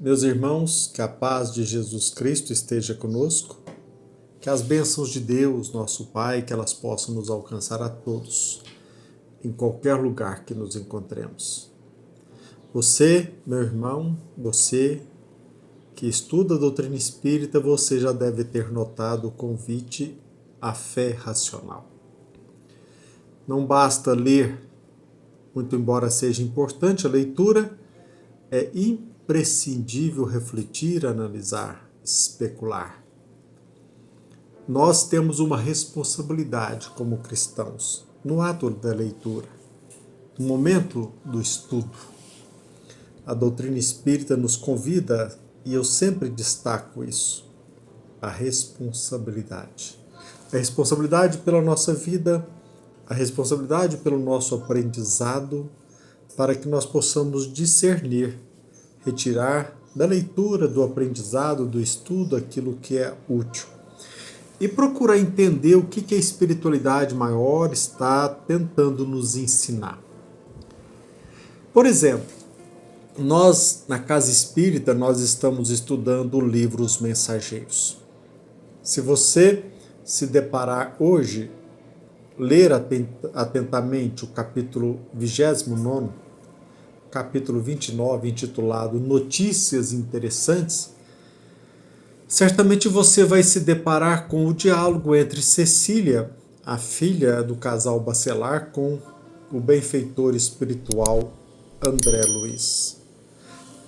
Meus irmãos, que a paz de Jesus Cristo esteja conosco, que as bênçãos de Deus, nosso Pai, que elas possam nos alcançar a todos, em qualquer lugar que nos encontremos. Você, meu irmão, você que estuda a doutrina espírita, você já deve ter notado o convite à fé racional. Não basta ler, muito embora seja importante a leitura, é imprescindível refletir, analisar, especular. Nós temos uma responsabilidade como cristãos no ato da leitura, no momento do estudo. A doutrina espírita nos convida, e eu sempre destaco isso, a responsabilidade. A responsabilidade pela nossa vida, a responsabilidade pelo nosso aprendizado, para que nós possamos discernir, retirar da leitura, do aprendizado, do estudo, aquilo que é útil. E procurar entender o que a espiritualidade maior está tentando nos ensinar. Por exemplo, nós, na Casa Espírita, nós estamos estudando o livro Os Mensageiros. Se você se deparar hoje, ler atentamente o capítulo 29, capítulo 29, intitulado Notícias Interessantes, certamente você vai se deparar com o diálogo entre Cecília, a filha do casal Bacelar, com o benfeitor espiritual André Luiz.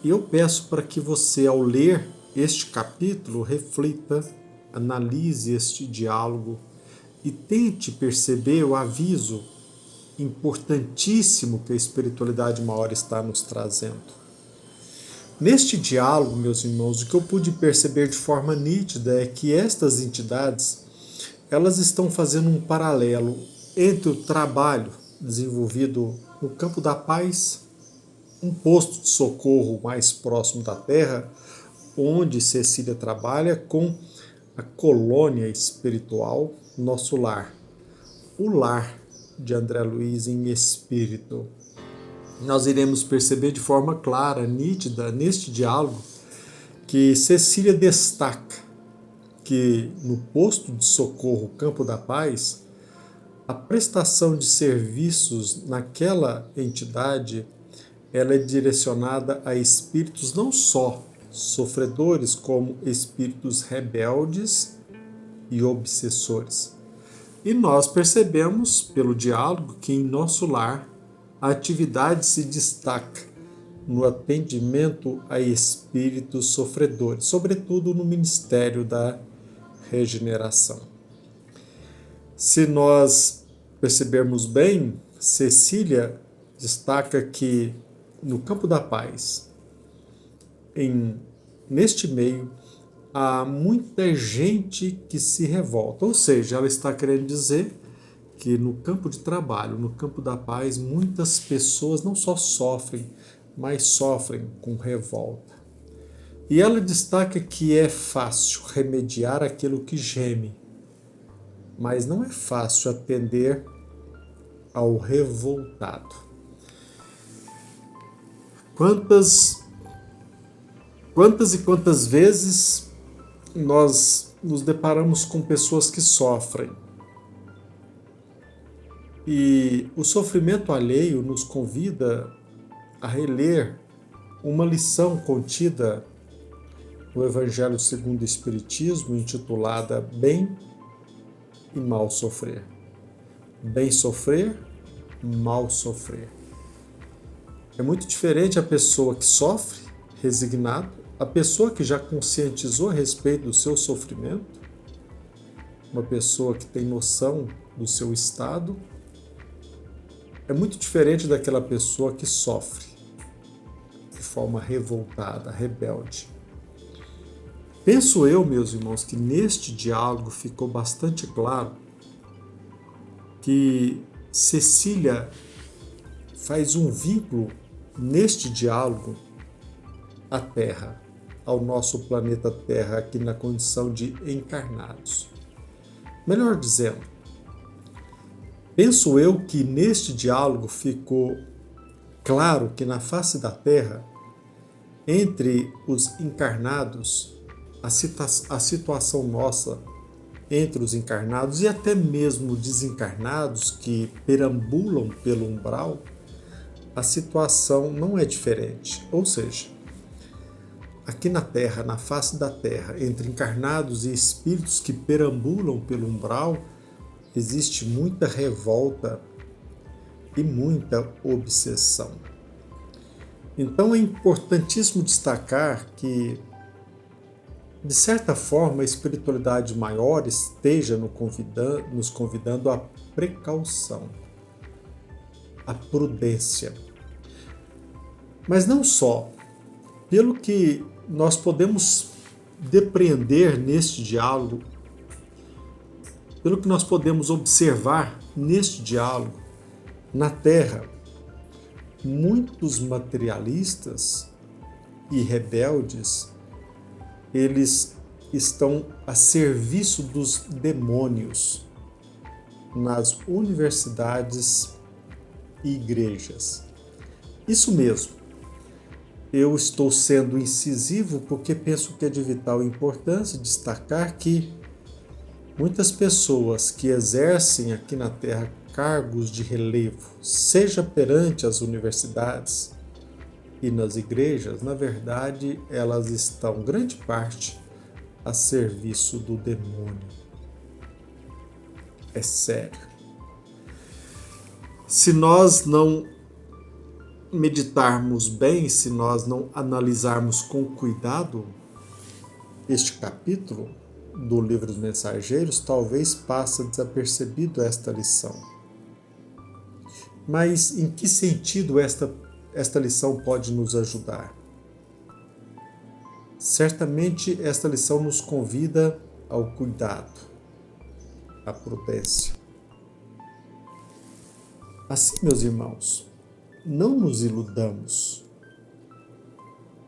E eu peço para que você, ao ler este capítulo, reflita, analise este diálogo e tente perceber o aviso importantíssimo que a espiritualidade maior está nos trazendo. Neste diálogo, meus irmãos, o que eu pude perceber de forma nítida é que estas entidades, elas estão fazendo um paralelo entre o trabalho desenvolvido no campo da paz, um posto de socorro mais próximo da Terra, onde Cecília trabalha, com a colônia espiritual, nosso lar, o lar de André Luiz em espírito. Nós iremos perceber de forma clara, nítida, neste diálogo, que Cecília destaca que no posto de socorro Campo da Paz, a prestação de serviços naquela entidade, ela é direcionada a espíritos não só sofredores, como espíritos rebeldes e obsessores. E nós percebemos pelo diálogo que em nosso lar a atividade se destaca no atendimento a espíritos sofredores, sobretudo no Ministério da Regeneração. Se nós percebermos bem, Cecília destaca que no campo da paz, neste meio, há muita gente que se revolta, ou seja, ela está querendo dizer que no campo de trabalho, no campo da paz, muitas pessoas não só sofrem, mas sofrem com revolta. E ela destaca que é fácil remediar aquilo que geme, mas não é fácil atender ao revoltado. Quantas e quantas vezes nós nos deparamos com pessoas que sofrem? E o sofrimento alheio nos convida a reler uma lição contida no Evangelho segundo o Espiritismo, intitulada Bem e Mal Sofrer. Bem sofrer, mal sofrer. É muito diferente a pessoa que sofre, resignado, a pessoa que já conscientizou a respeito do seu sofrimento, uma pessoa que tem noção do seu estado, é muito diferente daquela pessoa que sofre de forma revoltada, rebelde. Penso eu, meus irmãos, que neste diálogo ficou bastante claro que Cecília faz um vínculo neste diálogo à Terra, ao nosso planeta Terra, aqui na condição de encarnados. Melhor dizendo, penso eu que neste diálogo ficou claro que na face da Terra entre os encarnados, a situação nossa entre os encarnados e até mesmo desencarnados que perambulam pelo umbral, a situação não é diferente. Ou seja, aqui na Terra, na face da Terra, entre encarnados e espíritos que perambulam pelo umbral, existe muita revolta e muita obsessão. Então é importantíssimo destacar que, de certa forma, a espiritualidade maior esteja nos convidando à precaução, à prudência. Mas não só. Pelo que nós podemos depreender neste diálogo, pelo que nós podemos observar neste diálogo, na Terra, muitos materialistas e rebeldes, eles estão a serviço dos demônios nas universidades e igrejas. Isso mesmo. Eu estou sendo incisivo porque penso que é de vital importância destacar que muitas pessoas que exercem aqui na Terra cargos de relevo, seja perante as universidades e nas igrejas, na verdade, elas estão, grande parte, a serviço do demônio. É sério. Se nós não meditarmos bem, se nós não analisarmos com cuidado este capítulo do Livro dos Mensageiros, talvez passe desapercebido esta lição. Mas em que sentido esta lição pode nos ajudar? Certamente esta lição nos convida ao cuidado, à prudência. Assim, meus irmãos, não nos iludamos.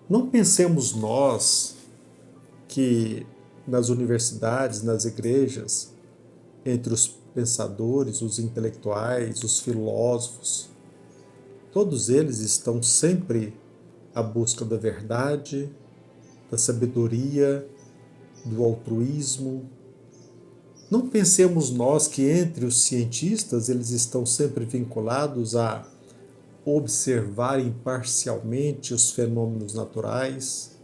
Não pensemos nós que nas universidades, nas igrejas, entre os pensadores, os intelectuais, os filósofos, todos eles estão sempre à busca da verdade, da sabedoria, do altruísmo. Não pensemos nós que entre os cientistas eles estão sempre vinculados a observar imparcialmente os fenômenos naturais.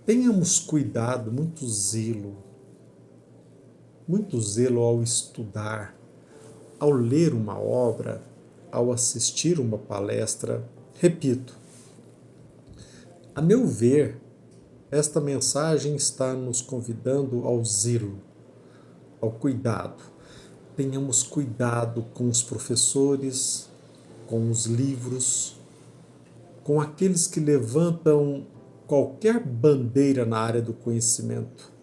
Tenhamos cuidado, muito zelo ao estudar, ao ler uma obra, ao assistir uma palestra. Repito, a meu ver, esta mensagem está nos convidando ao zelo, ao cuidado. Tenhamos cuidado com os professores, com os livros, com aqueles que levantam qualquer bandeira na área do conhecimento,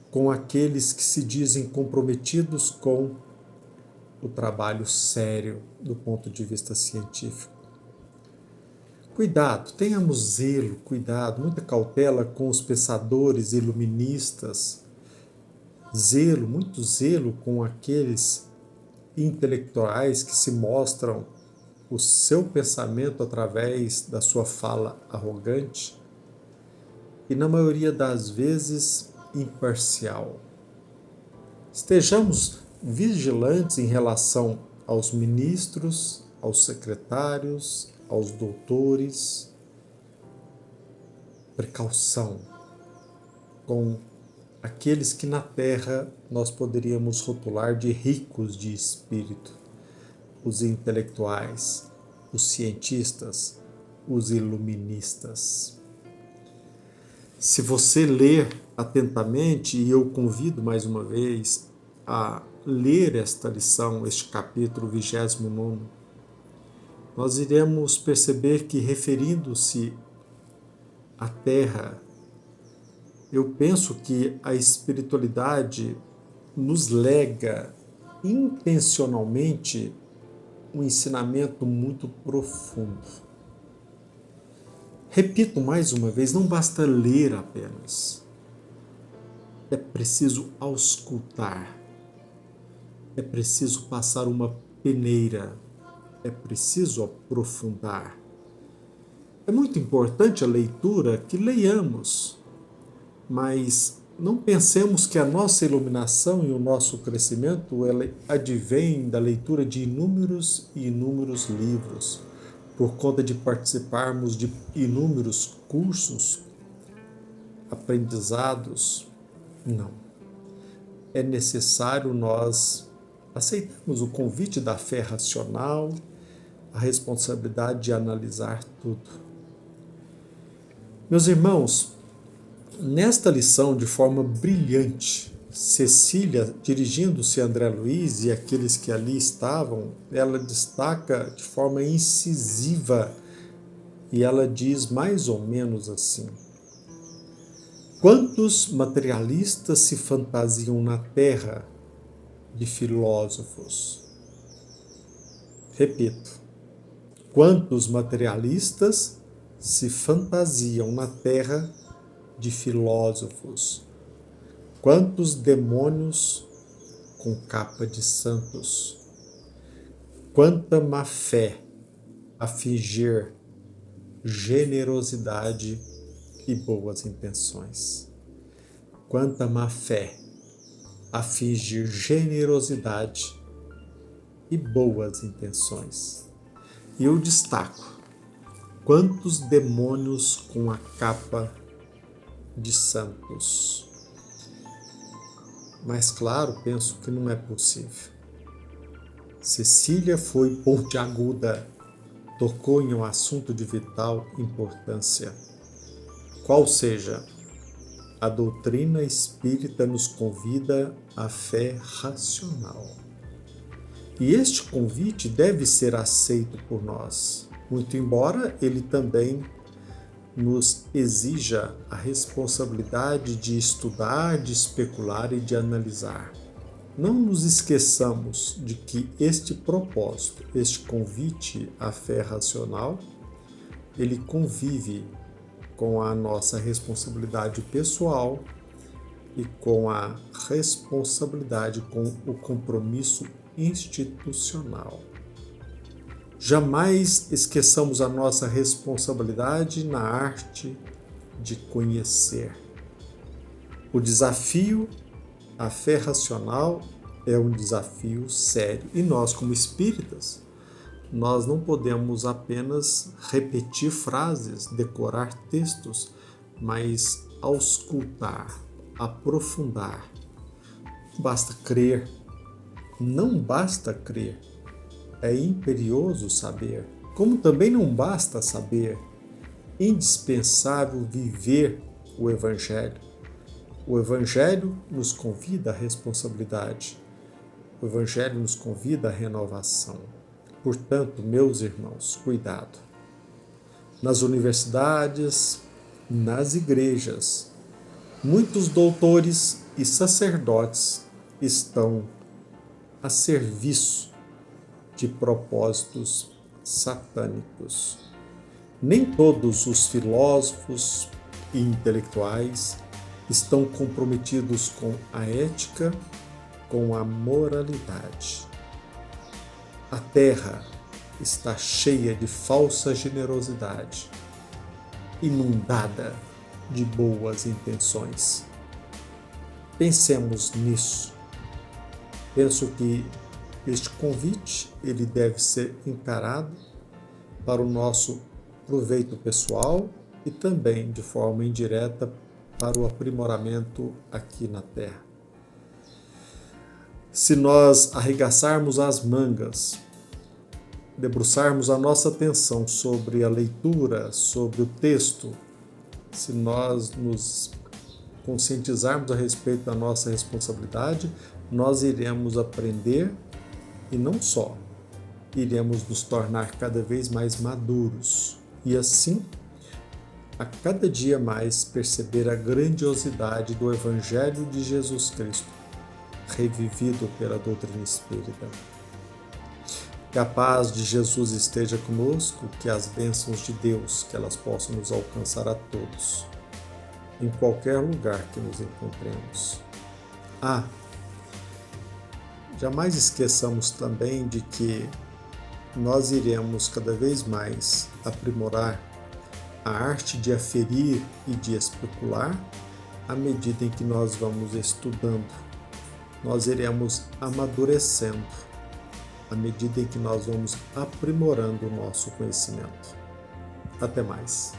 com aqueles que se dizem comprometidos com o trabalho sério do ponto de vista científico. Cuidado, tenhamos zelo, cuidado, muita cautela com os pensadores iluministas, muito zelo com aqueles intelectuais que se mostram o seu pensamento através da sua fala arrogante e, na maioria das vezes, imparcial. Estejamos vigilantes em relação aos ministros, aos secretários, aos doutores. Precaução com aqueles que na Terra nós poderíamos rotular de ricos de espírito, os intelectuais, os cientistas, os iluministas. Se você ler atentamente, e eu convido mais uma vez a ler esta lição, este capítulo 29, nós iremos perceber que, referindo-se à Terra, eu penso que a espiritualidade nos lega intencionalmente um ensinamento muito profundo. Repito mais uma vez, não basta ler apenas. É preciso auscultar. É preciso passar uma peneira. É preciso aprofundar. É muito importante a leitura, que leiamos, mas não pensemos que a nossa iluminação e o nosso crescimento ela advém da leitura de inúmeros e inúmeros livros, por conta de participarmos de inúmeros cursos, aprendizados. Não. É necessário nós aceitarmos o convite da fé racional, a responsabilidade de analisar tudo. Meus irmãos, nesta lição, de forma brilhante, Cecília, dirigindo-se a André Luiz e aqueles que ali estavam, ela destaca de forma incisiva e ela diz mais ou menos assim: quantos materialistas se fantasiam na terra de filósofos? Repito, quantos materialistas se fantasiam na terra de filósofos? Quantos demônios com capa de santos? Quanta má fé a fingir generosidade e boas intenções. Quanta má fé a fingir generosidade e boas intenções. E eu destaco: quantos demônios com a capa de santos. Mas claro, penso que não é possível. Cecília foi pontiaguda, tocou em um assunto de vital importância. Qual seja, a doutrina espírita nos convida à fé racional. E este convite deve ser aceito por nós, muito embora ele também nos exija a responsabilidade de estudar, de especular e de analisar. Não nos esqueçamos de que este propósito, este convite à fé racional, ele convive com a nossa responsabilidade pessoal e com a responsabilidade com o compromisso institucional. Jamais esqueçamos a nossa responsabilidade na arte de conhecer. O desafio à fé racional é um desafio sério. E nós, como espíritas, nós não podemos apenas repetir frases, decorar textos, mas auscultar, aprofundar. Basta crer. Não basta crer. É imperioso saber, como também não basta saber, indispensável viver o Evangelho. O Evangelho nos convida à responsabilidade, o Evangelho nos convida à renovação. Portanto, meus irmãos, cuidado. Nas universidades, nas igrejas, muitos doutores e sacerdotes estão a serviço de propósitos satânicos. Nem todos os filósofos e intelectuais estão comprometidos com a ética, com a moralidade. A terra está cheia de falsa generosidade, inundada de boas intenções. Pensemos nisso. Penso que este convite ele deve ser encarado para o nosso proveito pessoal e também, de forma indireta, para o aprimoramento aqui na Terra. Se nós arregaçarmos as mangas, debruçarmos a nossa atenção sobre a leitura, sobre o texto, se nós nos conscientizarmos a respeito da nossa responsabilidade, nós iremos aprender e não só, iremos nos tornar cada vez mais maduros e assim, a cada dia mais perceber a grandiosidade do Evangelho de Jesus Cristo, revivido pela doutrina espírita. Que a paz de Jesus esteja conosco, que as bênçãos de Deus, que elas possam nos alcançar a todos, em qualquer lugar que nos encontremos. Jamais esqueçamos também de que nós iremos cada vez mais aprimorar a arte de aferir e de especular, à medida em que nós vamos estudando, nós iremos amadurecendo, à medida em que nós vamos aprimorando o nosso conhecimento. Até mais.